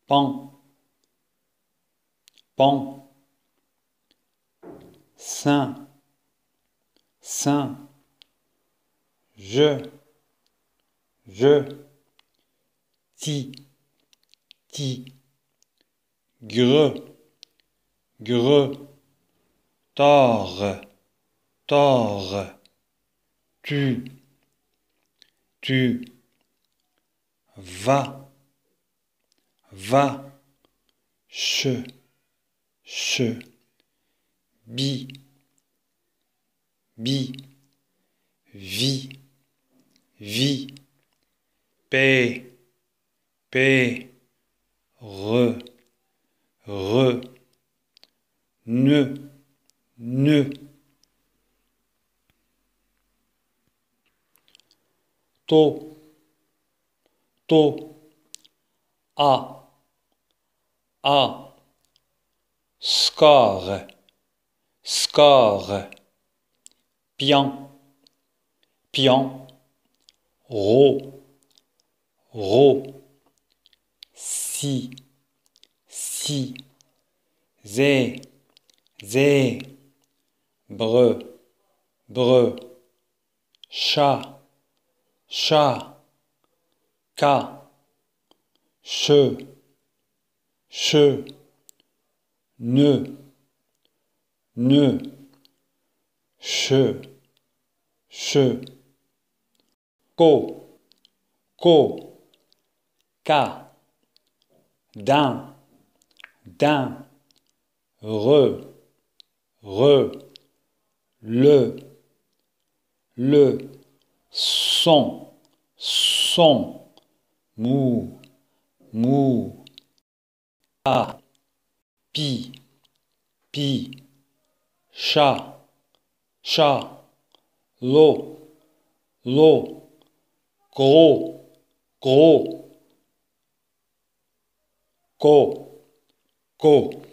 pan, pan, saint, saint, je, ti, greu, greu, tord, tord, tu, va, va, che, bi, vi, paix, re, ne, to, a, score, pian, ro, si, zé, breu, chat, ca, che, ne, che, co, ca, d'un, re, le, son, mou, a, pi, chat, lo, gros, co,